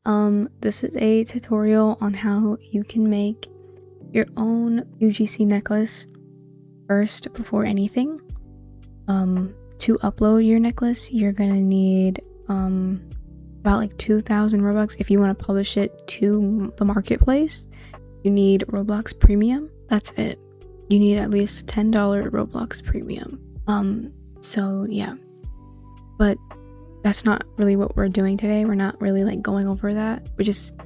This is a tutorial on how you can make your own UGC necklace first before anything. To upload your necklace, you're gonna need about like 2,000 Robux. If you want to publish it to the marketplace, you need Roblox Premium. That's it. You need at least $10 Roblox Premium. So yeah, but that's not really what we're doing today. We're not really like going over that. We're just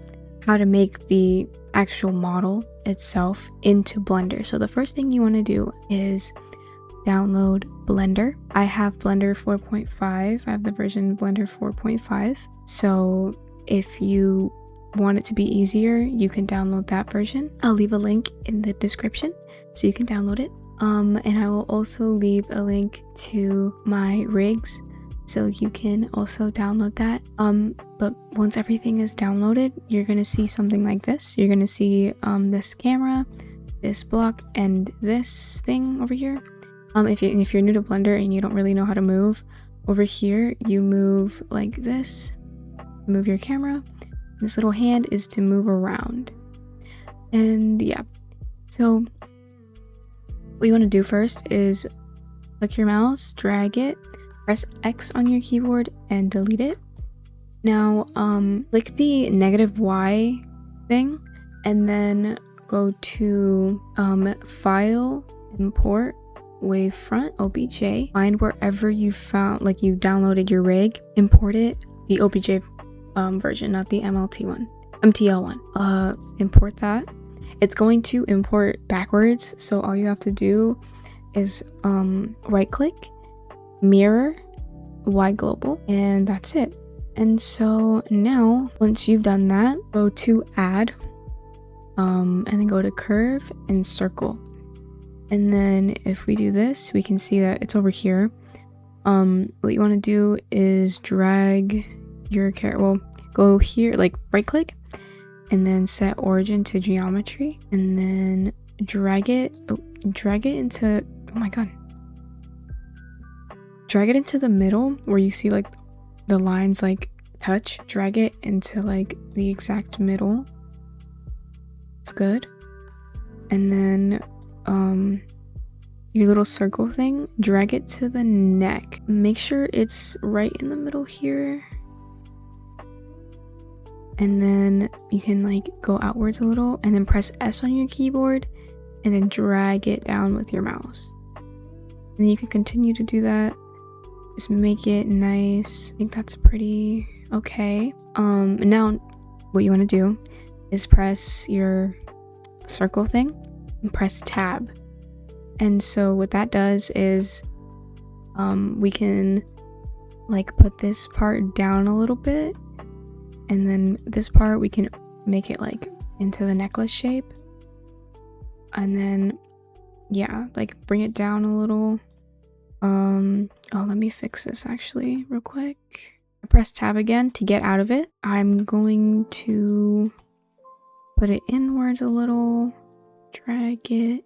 how to make the actual model itself into Blender. So the first thing you want to do is download Blender. I have Blender 4.5. I have the version Blender 4.5. So if you want it to be easier, you can download that version. I'll leave a link in the description so you can download it. And I will also leave a link to my rigs so you can also download that. But once everything is downloaded, you're gonna see something like this. You're gonna see this camera, this block, and this thing over here. If you're new to Blender and you don't really know how to move, over here you move like this. Move your camera. This little hand is to move around. And yeah, so what you want to do first is click your mouse, drag it, press X on your keyboard, and delete it. Now click the -Y thing and then go to File, Import, Wavefront, OBJ. Find wherever you found, like you downloaded your rig, import it, the OBJ version, not the MTL one. Import that. It's going to import backwards, so all you have to do is right click, mirror, Y global, and that's it. And so now once you've done that, go to add, and then go to curve and circle. And then if we do this, we can see that it's over here. What you want to do is drag your character, well, go here, like right click, and then set origin to geometry, and then drag it into, oh my god, drag it into the middle where you see like the lines like touch. Drag it into like the exact middle. It's good. And then your little circle thing, drag it to the neck. Make sure it's right in the middle here. And then you can like go outwards a little and then press S on your keyboard and then drag it down with your mouse. And you can continue to do that. Just make it nice. I think that's pretty okay. Now what you want to do is press your circle thing and press tab. And so what that does is we can like put this part down a little bit, and then this part we can make it like into the necklace shape, and then yeah, like bring it down a little. Oh, let me fix this actually real quick. I press tab again to get out of it. I'm going to put it inwards a little, drag it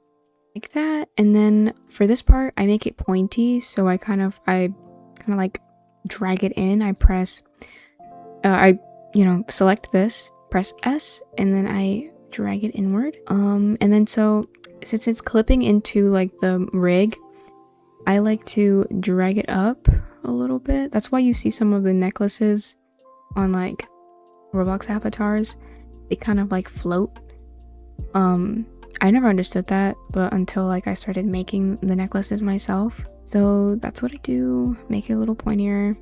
like that, and then for this part I make it pointy, so I kind of like drag it in. I press select this, press S, and then I drag it inward. And then so since it's clipping into like the rig, I like to drag it up a little bit. That's why you see some of the necklaces on like Roblox avatars, they kind of like float. I never understood that, but until like I started making the necklaces myself. So that's what I do, make it a little pointier.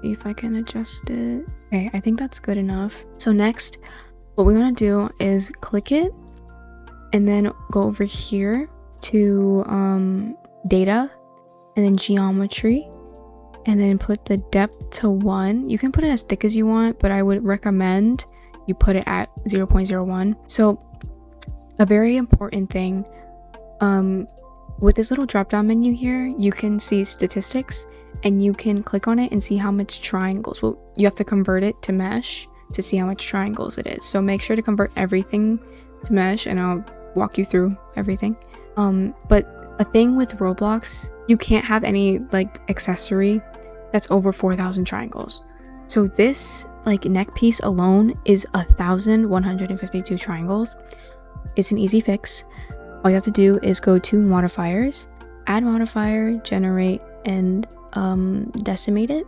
See if I can adjust it. Okay, I think that's good enough. So next, what we want to do is click it and then go over here to data and then geometry, and then put the depth to 1. You can put it as thick as you want, but I would recommend you put it at 0.01. So a very important thing, with this little drop down menu here, you can see statistics and you can click on it and see how much triangles. Well, you have to convert it to mesh to see how much triangles it is. So make sure to convert everything to mesh, and I'll walk you through everything. But a thing with Roblox, you can't have any like accessory that's over 4,000 triangles. So this like neck piece alone is 1,152 triangles. It's an easy fix. All you have to do is go to modifiers, add modifier, generate, and decimate it.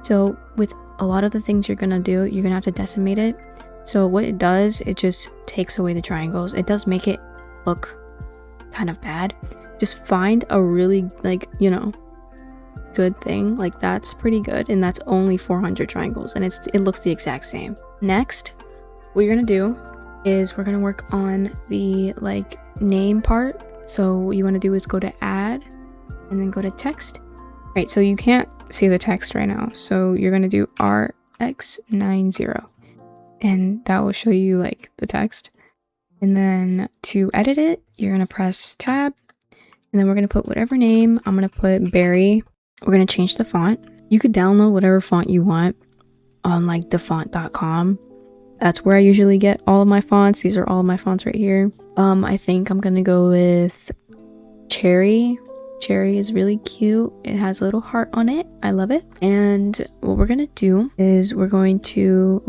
So with a lot of the things you're gonna do, you're gonna have to decimate it. So what it does, it just takes away the triangles. It does make it look kind of bad. Just find a really, like, you know, good thing. Like, that's pretty good, and that's only 400 triangles, and it looks the exact same. Next, what you're gonna do is we're gonna work on the like name part. So what you want to do is go to add and then go to text. Right, so you can't see the text right now, so you're gonna do RX90 and that will show you like the text. And then to edit it, you're gonna press tab, and then we're gonna put whatever name. I'm gonna put Barry. We're gonna change the font. You could download whatever font you want on like thefont.com. That's where I usually get all of my fonts. These are all of my fonts right here. I think I'm gonna go with Cherry. Cherry is really cute. It has a little heart on it. I love it. And what we're gonna do is we're going to,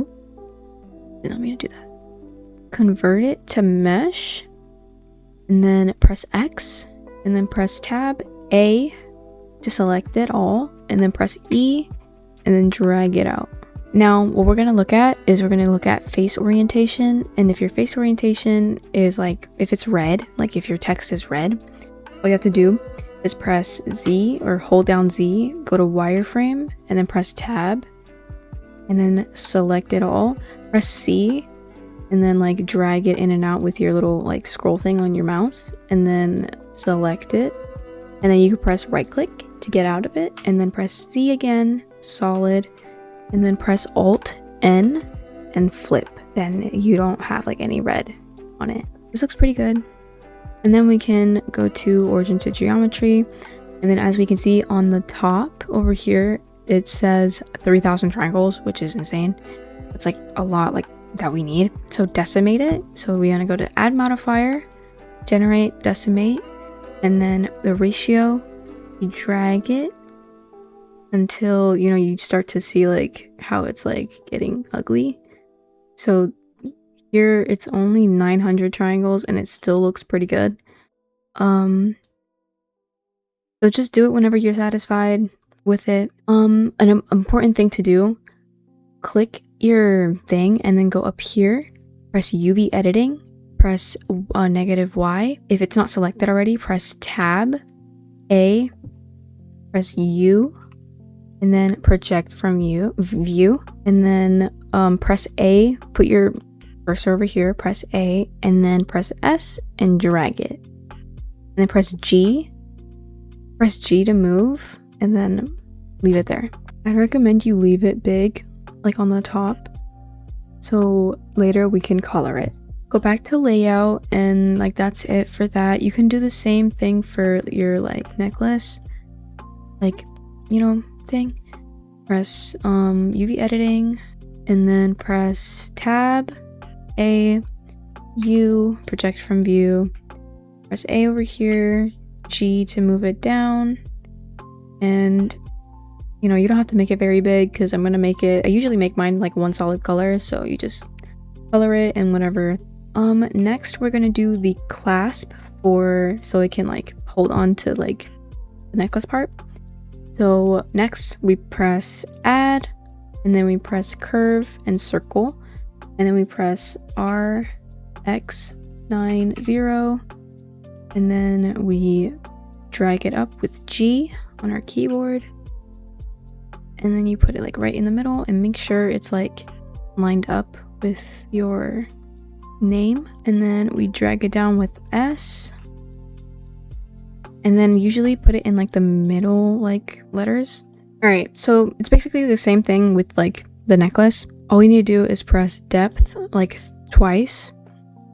didn't want me to do that. Convert it to mesh, and then press X, and then press tab A to select it all, and then press E, and then drag it out. Now, what we're gonna look at is we're gonna look at face orientation, and if your face orientation is like, if it's red, like if your text is red, all you have to do is press Z or hold down Z, go to wireframe, and then press tab, and then select it all, press C, and then like drag it in and out with your little like scroll thing on your mouse, and then select it, and then you can press right click to get out of it, and then press C again, solid, and then press Alt N and flip. Then you don't have like any red on it. This looks pretty good. And then we can go to origin to geometry, and then as we can see on the top over here, it says 3,000 triangles, which is insane. It's like a lot like that we need. So decimate it. So we're gonna go to add modifier, generate, decimate, and then the ratio, you drag it until, you know, you start to see like how it's like getting ugly. So here it's only 900 triangles and it still looks pretty good. So just do it whenever you're satisfied with it. An important thing to do, click your thing and then go up here, press UV editing, press -Y. If it's not selected already, press tab A, press U, and then project from view, and then press A, put your cursor over here, press A, and then press S and drag it, and then press G to move, and then leave it there. I'd recommend you leave it big, like on the top, so later we can color it. Go back to layout, and like that's it for that. You can do the same thing for your like necklace, like, you know, thing. Press UV editing, and then press tab A, U, project from view, press A over here, G to move it down, and you know, you don't have to make it very big because I'm gonna make it, I usually make mine like one solid color, so you just color it and whatever. Next we're gonna do the clasp so it can like hold on to like the necklace part. So next we press add, and then we press curve and circle, and then we press RX90, and then we drag it up with G on our keyboard, and then you put it like right in the middle and make sure it's like lined up with your name, and then we drag it down with S, and then usually put it in like the middle like letters. All right, so it's basically the same thing with like the necklace. All we need to do is press depth like twice,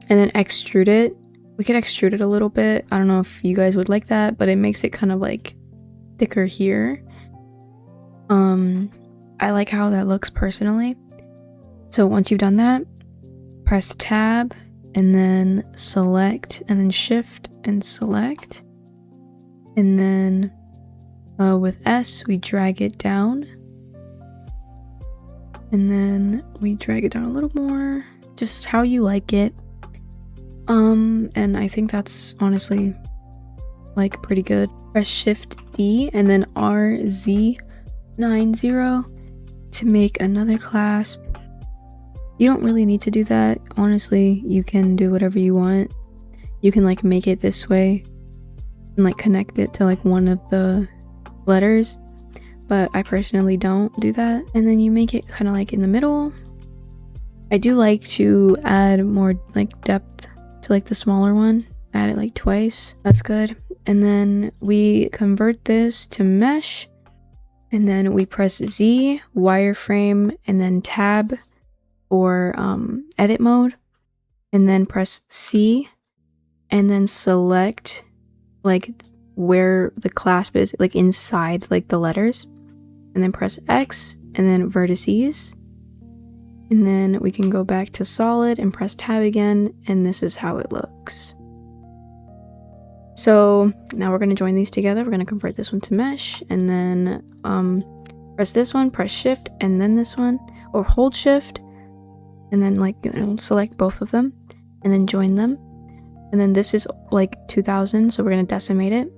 and then extrude it. We could extrude it a little bit. I don't know if you guys would like that, but it makes it kind of like thicker here. I like how that looks personally. So once you've done that, press tab and then select, and then shift and select, and then with S we drag it down, and then we drag it down a little more, just how you like it. And I think that's honestly like pretty good. Press Shift D and then RZ90 to make another clasp. You don't really need to do that. Honestly, you can do whatever you want. You can like make it this way and like connect it to like one of the letters, but I personally don't do that. And then you make it kind of like in the middle. I do like to add more like depth to like the smaller one. Add it like twice. That's good. And then we convert this to mesh, and then we press Z, wireframe, and then tab or edit mode, and then press C, and then select like where the clasp is, like inside like the letters, and then press X and then vertices, and then we can go back to solid and press tab again, and this is how it looks. So now we're going to join these together. We're going to convert this one to mesh, and then press this one, press shift, and then this one, or hold shift, and then like, you know, select both of them and then join them. And then this is like 2000, so we're going to decimate it.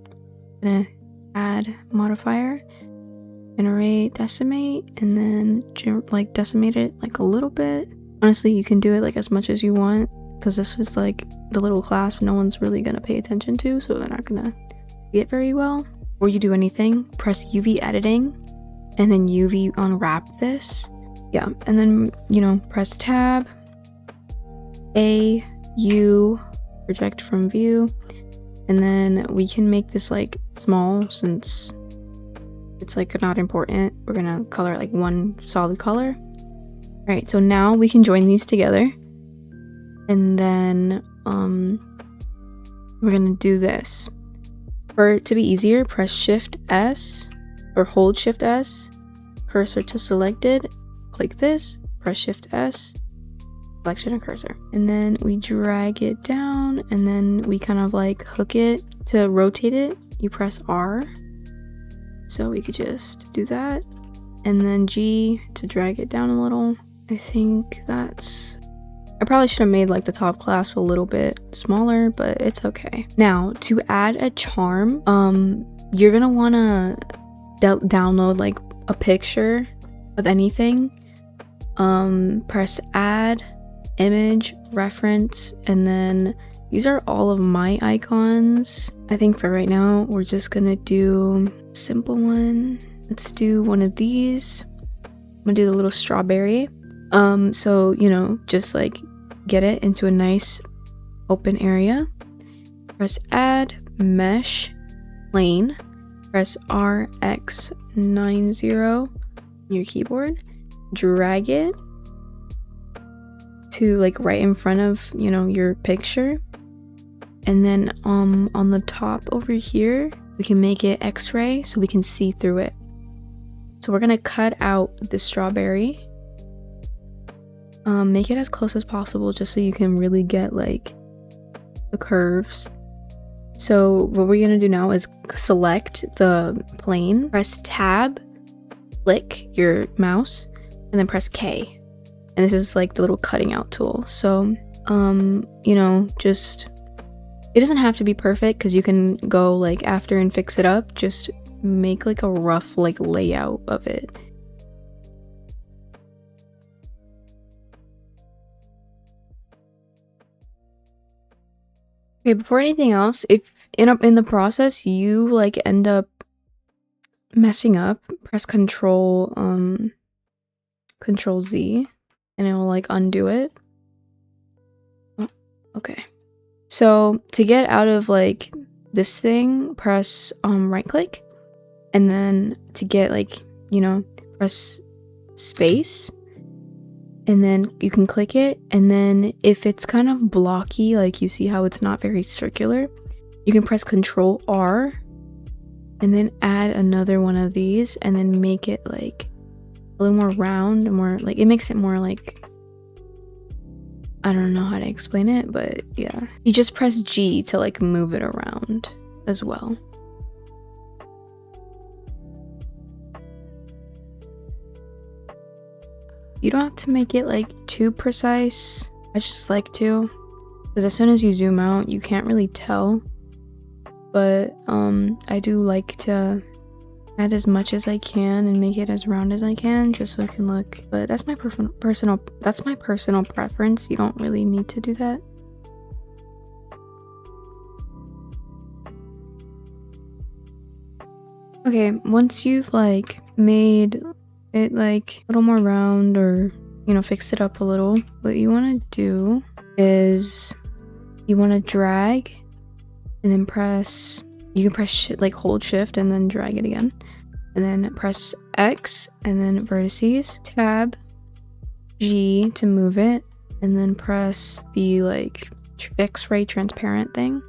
Gonna add modifier, generate decimate, and then like decimate it like a little bit. Honestly, you can do it like as much as you want, because this is like the little clasp no one's really gonna pay attention to, so they're not gonna see it very well. Before you do anything, press UV editing and then UV unwrap this. Yeah, and then, you know, press tab, A, U, project from view, and then we can make this like small since it's like not important. We're gonna color like one solid color. All right, so now we can join these together, and then we're gonna do this. For it to be easier, press Shift S or hold Shift S, cursor to selected, click this, press Shift S, selection and cursor, and then we drag it down, and then we kind of like hook it. To rotate it, you press R, so we could just do that, and then G to drag it down a little. I think that's, I probably should have made like the top clasp a little bit smaller, but it's okay. Now to add a charm, you're gonna want to download like a picture of anything. Press add image reference, and then these are all of my icons. I think for right now we're just gonna do a simple one. Let's do one of these. I'm gonna do the little strawberry. So you know, just like get it into a nice open area. Press add mesh plane, press RX90 on your keyboard, drag it to like right in front of, you know, your picture, and then on the top over here we can make it X-ray so we can see through it. So we're gonna cut out the strawberry, make it as close as possible just so you can really get like the curves. So what we're gonna do now is select the plane, press tab, click your mouse, and then press K. And this is like the little cutting out tool. So, you know, just, it doesn't have to be perfect because you can go like after and fix it up. Just make like a rough like layout of it. Okay, before anything else, if in the process you like end up messing up, press Ctrl Z, and it will like undo it. Oh, okay. So to get out of like this thing, press right click, and then to get like, you know, press space, and then you can click it, and then if it's kind of blocky, like you see how it's not very circular, you can press Ctrl R and then add another one of these, and then make it like a little more round and more like, it makes it more like, I don't know how to explain it, but yeah. You just press G to like move it around as well. You don't have to make it like too precise. I just like to, because as soon as you zoom out, you can't really tell. But I do like to add as much as I can and make it as round as I can, just so it can look. But that's my personal preference. You don't really need to do that. Okay, once you've like made it like a little more round, or you know, fix it up a little, what you want to do is you want to drag and then press, you can press like hold shift and then drag it again, and then press X and then vertices, tab G to move it, and then press the like X-ray transparent thing.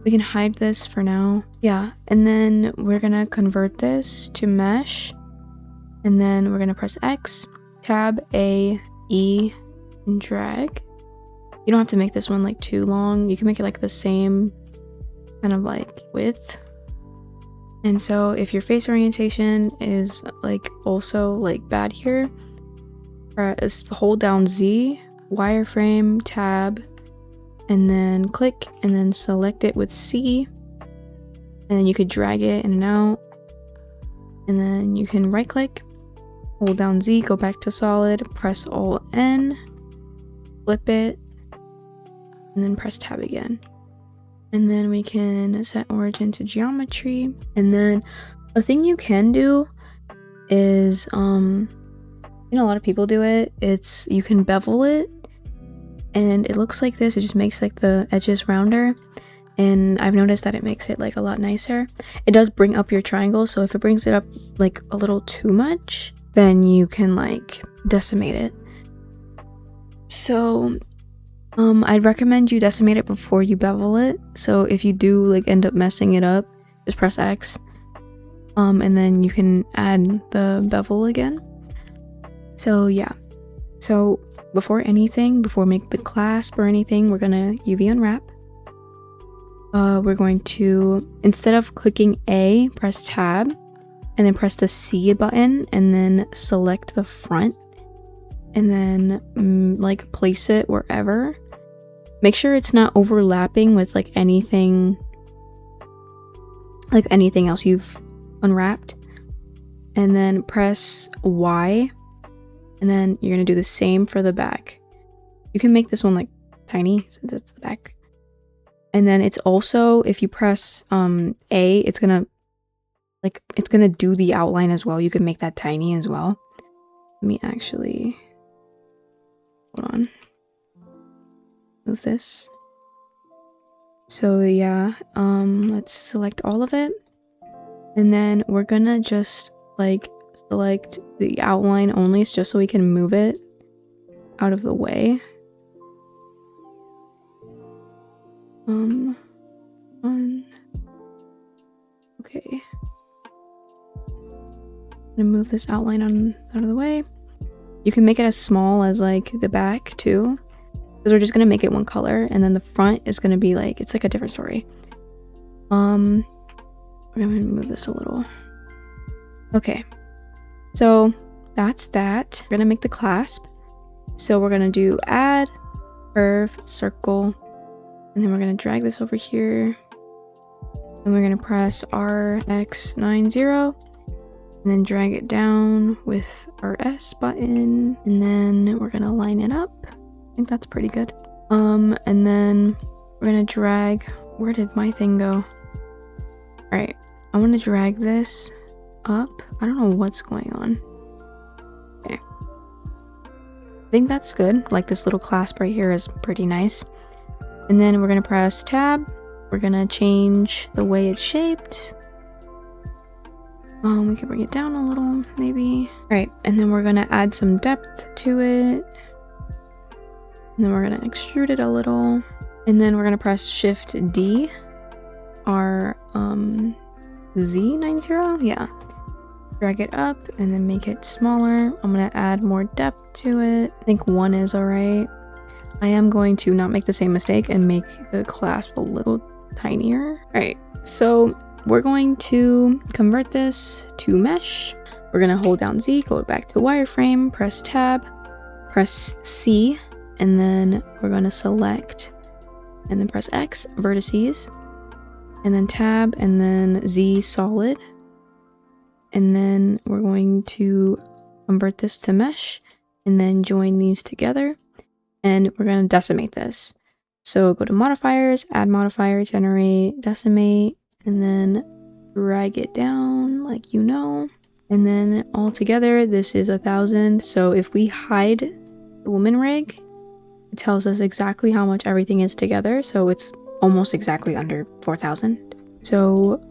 We can hide this for now. Yeah, and then we're gonna convert this to mesh, and then we're gonna press X, tab A, E, and drag. You don't have to make this one like too long. You can make it like the same kind of like width. And so if your face orientation is like also like bad here, press hold down Z, wireframe, tab, and then click, and then select it with C, and then you could drag it in and out, and then you can right click, hold down Z, go back to solid, press Alt N, flip it, and then press tab again. And then we can set origin to geometry. And then a thing you can do is, you know, a lot of people do it, it's you can bevel it, and it looks like this. It just makes like the edges rounder, and I've noticed that it makes it like a lot nicer. It does bring up your triangle, so if it brings it up like a little too much, then you can like decimate it. So I'd recommend you decimate it before you bevel it. So if you do like end up messing it up, just press X, and then you can add the bevel again. So yeah, so before make the clasp or anything, we're gonna UV unwrap. We're going to, instead of clicking A, press tab, and then press the C button, and then select the front, and then like place it wherever. Make sure it's not overlapping with like anything else you've unwrapped, and then press Y, and then you're gonna do the same for the back. You can make this one like tiny, since it's the back. And then it's also, if you press A, it's gonna do the outline as well. You can make that tiny as well. Let me actually, hold on, move this. So yeah, let's select all of it, and then we're gonna just like select the outline only, just so we can move it out of the way. Okay. I'm gonna move this outline out of the way. You can make it as small as like the back too, because we're just gonna make it one color, and then the front is gonna be like, it's like a different story. I'm gonna move this a little. Okay, so that's that. We're gonna make the clasp. So we're gonna do add, curve, circle, and then we're gonna drag this over here, and we're gonna press RX90, and then drag it down with our S button, and then we're gonna line it up. I think that's pretty good. And then we're gonna drag, where did my thing go? All right, I want to drag this up. I don't know what's going on. Okay, I think that's good. Like this little clasp right here is pretty nice. And then we're gonna press tab. We're gonna change the way it's shaped. We can bring it down a little, maybe. All right, and then we're gonna add some depth to it. And then we're gonna extrude it a little. And then we're gonna press Shift D, our Z90, yeah. Drag it up and then make it smaller. I'm gonna add more depth to it. I think 1 is all right. I am going to not make the same mistake and make the clasp a little tinier. All right, so we're going to convert this to mesh. We're gonna hold down Z, go back to wireframe, press tab, press C, and then we're going to select and then press X, vertices, and then tab, and then Z, solid. And then we're going to convert this to mesh and then join these together. And we're going to decimate this. So go to modifiers, add modifier, generate, decimate, and then drag it down like you know. And then all together, this is 1,000. So if we hide the woman rig, it tells us exactly how much everything is together. So it's almost exactly under 4,000. So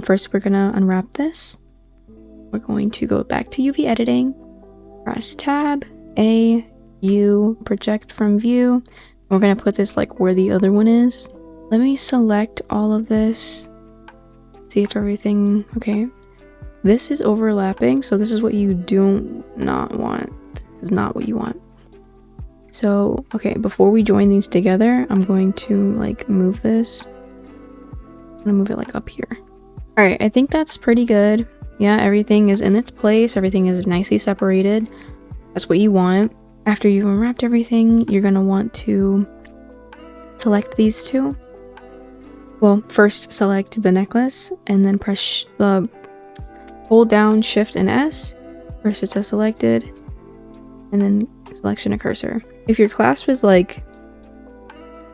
first we're gonna unwrap this. We're going to go back to UV editing, press tab, A, U, project from view. We're gonna put this like where the other one is. Let me select all of this, see if everything, okay. This is overlapping, so this is what you do not want. This is not what you want. So, okay, before we join these together, I'm going to like move this. I'm gonna move it like up here. All right, I think that's pretty good. Yeah, everything is in its place. Everything is nicely separated. That's what you want. After you've unwrapped everything, you're gonna want to select these two. Well, first select the necklace and then press hold down Shift and S. First it's selected, and then selection of cursor. If your clasp is like,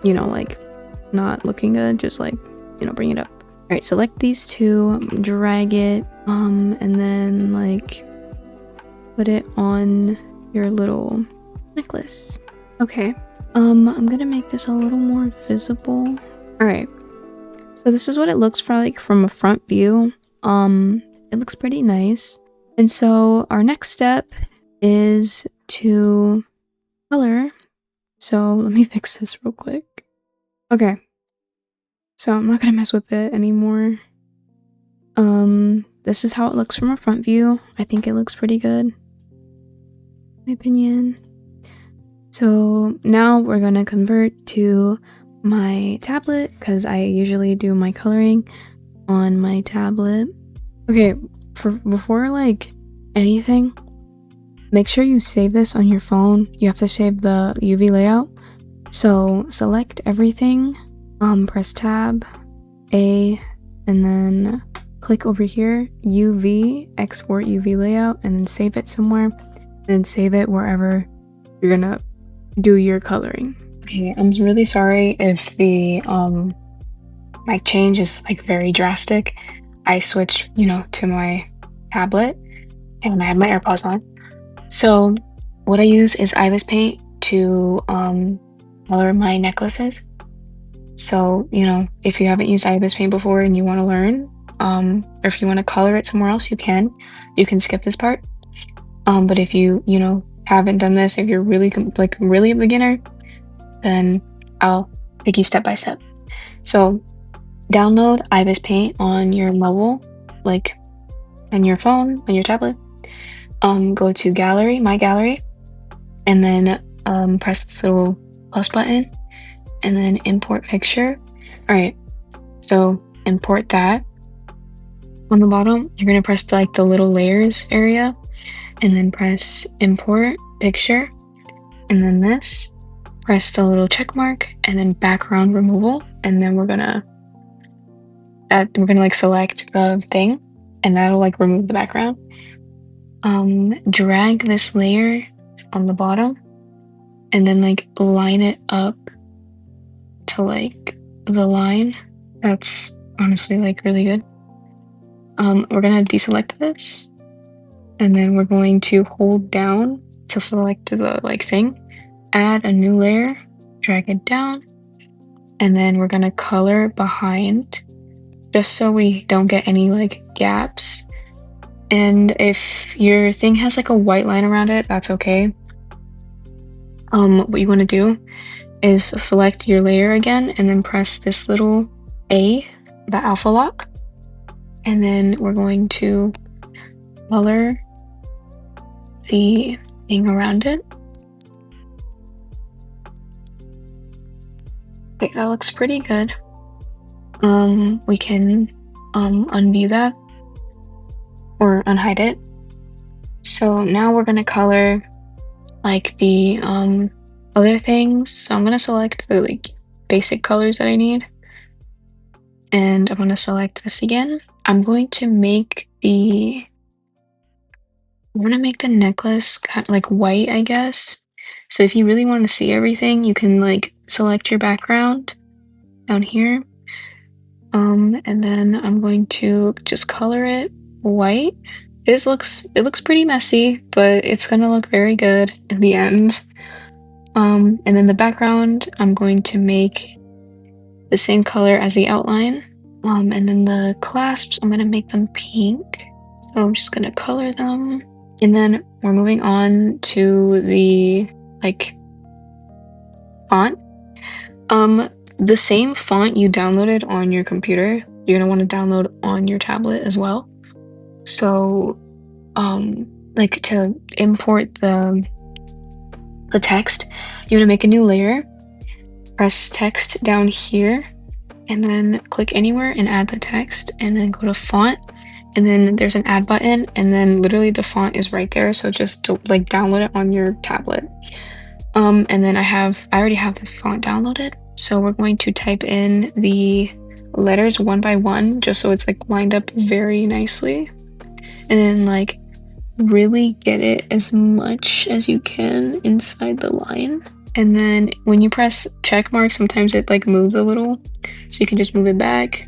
you know, like not looking good, just like, you know, bring it up. All right, select these two, drag it, and then like put it on your little necklace. Okay, I'm gonna make this a little more visible. All right, so this is what it looks for like from a front view. It looks pretty nice. And so our next step is to color. So let me fix this real quick. Okay, so I'm not gonna mess with it anymore. This is how it looks from a front view. I think it looks pretty good, in my opinion. So now we're gonna convert to my tablet because I usually do my coloring on my tablet. Okay, before like anything, make sure you save this on your phone. You have to save the UV layout. So select everything, press tab, A, and then click over here, UV, export UV layout, and then save it somewhere, and then save it wherever you're gonna do your coloring. Okay, I'm really sorry if the my change is like very drastic. I switched, you know, to my tablet and I have my AirPods on. So what I use is Ibis Paint to color my necklaces. So, you know, if you haven't used Ibis Paint before and you want to learn, or if you want to color it somewhere else, you can skip this part. But if you know, haven't done this, if you're really like really a beginner, then I'll take you step by step. So download Ibis Paint on your mobile, like on your phone, on your tablet. Go to gallery, my gallery, and then press this little plus button and then import picture. All right, so import that. On the bottom, you're gonna press like the little layers area and then press import picture, and then this, press the little check mark and then background removal, and then we're gonna like select the thing and that'll like remove the background. Drag this layer on the bottom and then like line it up to like the line. That's honestly like really good. We're gonna deselect this and then we're going to hold down to select the like thing, add a new layer, drag it down, and then we're gonna color behind just so we don't get any like gaps. And if your thing has like a white line around it, that's okay. What you want to do is select your layer again and then press this little A, the alpha lock, and then we're going to color the thing around it. Okay, that looks pretty good. We can unview that or unhide it. So now we're gonna color like the other things. So I'm gonna select the like basic colors that I need. And I'm gonna select this again. I'm going to make the necklace kind of like white, I guess. So if you really want to see everything, you can like select your background down here. And then I'm going to just color it white. It looks pretty messy, but it's gonna look very good in the end. And then the background, I'm going to make the same color as the outline. And then the clasps, I'm gonna make them pink. So I'm just gonna color them. And then we're moving on to the like font. The same font you downloaded on your computer, you're gonna want to download on your tablet as well. So, like to import the text, you're gonna make a new layer, press text down here, and then click anywhere and add the text, and then go to font, and then there's an add button, and then literally the font is right there. So just like download it on your tablet. And then I already have the font downloaded. So we're going to type in the letters one by one, just so it's like lined up very nicely. And then like really get it as much as you can inside the line. And then when you press check mark, sometimes it like moves a little. So you can just move it back,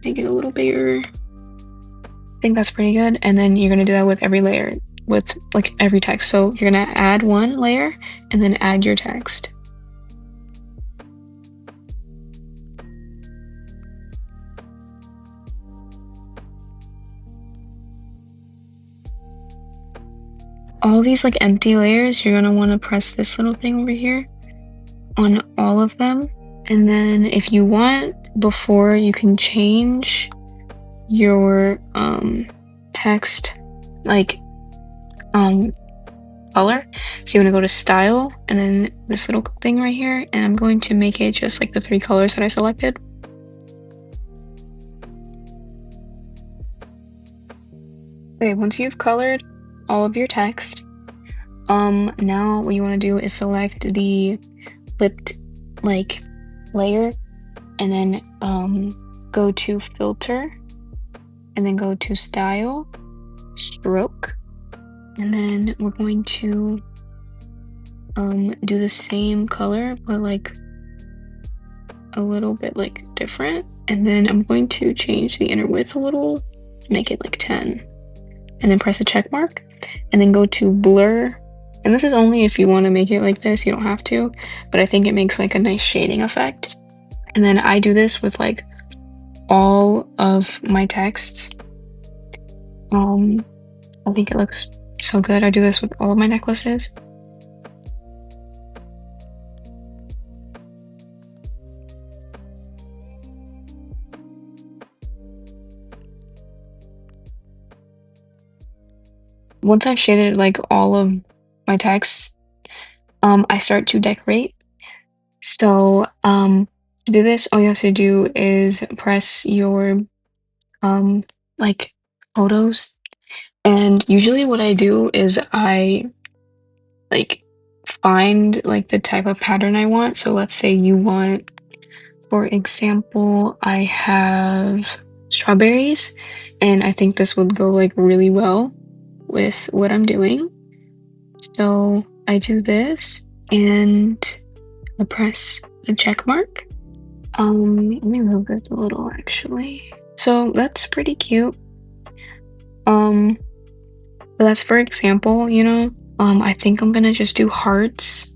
make it a little bigger. I think that's pretty good. And then you're gonna do that with every layer, with like every text. So you're gonna add one layer and then add your text. All these like empty layers, you're gonna want to press this little thing over here on all of them. And then if you want, before you can change your text like color. So you want to go to style and then this little thing right here, and I'm going to make it just like the 3 colors that I selected. Okay, once you've colored all of your text, now what you want to do is select the flipped like layer, and then go to filter, and then go to style, stroke, and then we're going to do the same color but like a little bit like different. And then I'm going to change the inner width a little, make it like 10, and then press a check mark, and then go to blur. And this is only if you want to make it like this, you don't have to, but I think it makes like a nice shading effect. And then I do this with like all of my texts. I think it looks so good. I do this with all of my necklaces. Once I've shaded like all of my texts, I start to decorate. So to do this, all you have to do is press your like photos. And usually what I do is I like find like the type of pattern I want. So let's say you want, for example, I have strawberries, and I think this would go like really well with what I'm doing. So I do this and I press the check mark. Let me move it a little actually. So that's pretty cute. But that's for example, you know. I think I'm gonna just do hearts,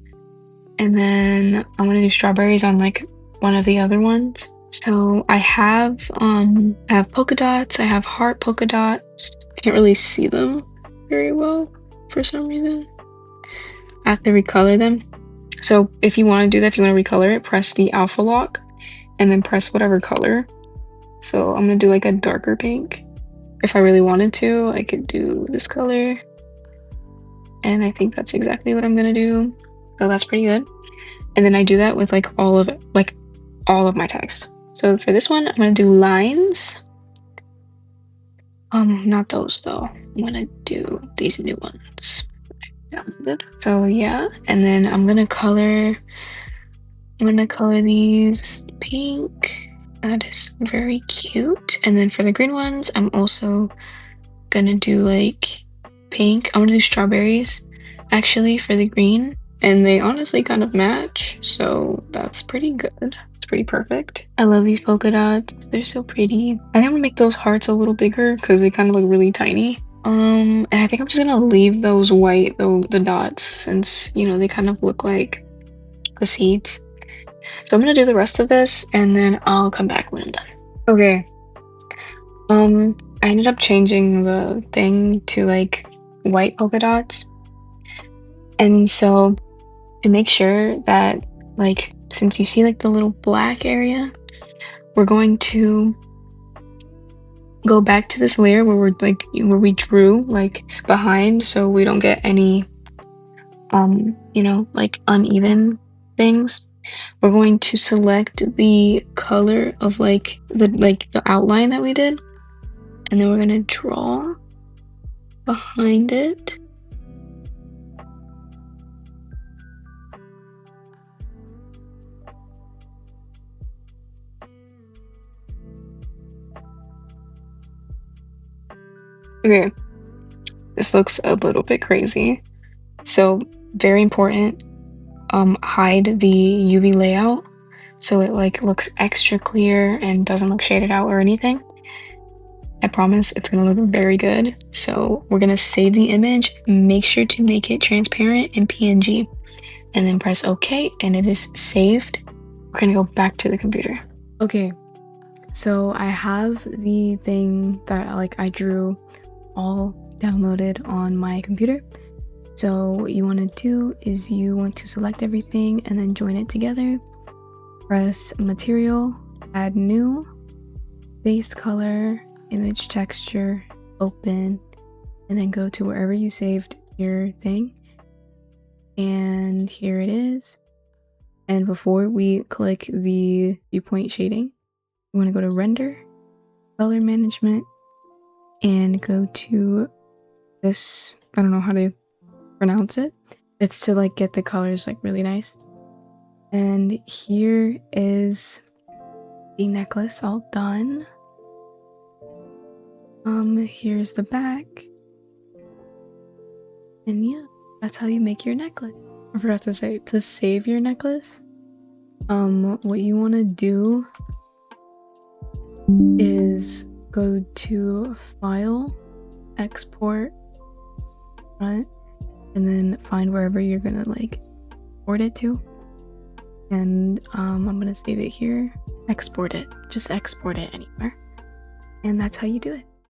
and then I'm gonna do strawberries on like one of the other ones. So I have polka dots, I have heart polka dots. Can't really see them very well for some reason. I have to recolor them. So if you want to do that, if you want to recolor it, press the alpha lock and then press whatever color. So I'm gonna do like a darker pink. If I really wanted to, I could do this color. And I think that's exactly what I'm gonna do. So that's pretty good. And then I do that with like all of my text. So for this one, I'm gonna do lines. Not those though. I'm gonna do these new ones. downloaded. So yeah, and then I'm gonna color these pink. That is very cute. And then for the green ones, I'm also gonna do like pink. I'm gonna do strawberries actually for the green, and they honestly kind of match, so that's pretty good. It's pretty perfect. I love these polka dots. They're so pretty. I think I'm gonna make those hearts a little bigger because they kind of look really tiny. And I think I'm just gonna leave those white, the dots, since you know they kind of look like the seeds. So I'm gonna do the rest of this and then I'll come back when I'm done. Okay. I ended up changing the thing to like white polka dots. And so to make sure that like, since you see like the little black area, we're going to go back to this layer where we're like, where we drew like behind, so we don't get any, you know, like uneven things. We're going to select the color of like the outline that we did, and then we're gonna draw behind it. Okay, this looks a little bit crazy, so very important, hide the UV layout so it like looks extra clear and doesn't look shaded out or anything. I promise it's gonna look very good. So we're gonna save the image, make sure to make it transparent in PNG, and then press OK, and it is saved. We're gonna go back to the computer. Okay, so I have the thing that like I drew all downloaded on my computer. So what you want to do is you want to select everything and then join it together. Press material, add new, base color, image texture, open, and then go to wherever you saved your thing. And here it is. And before we click the viewpoint shading, you want to go to render, color management, and go to this, I don't know how to pronounce it. It's to like get the colors like really nice. And here is the necklace all done. Here's the back. And yeah, that's how you make your necklace. I forgot to say, to save your necklace, what you want to do is go to File, Export, Front, and then find wherever you're gonna like export it to. And I'm gonna save it here, export it, just export it anywhere. And that's how you do it.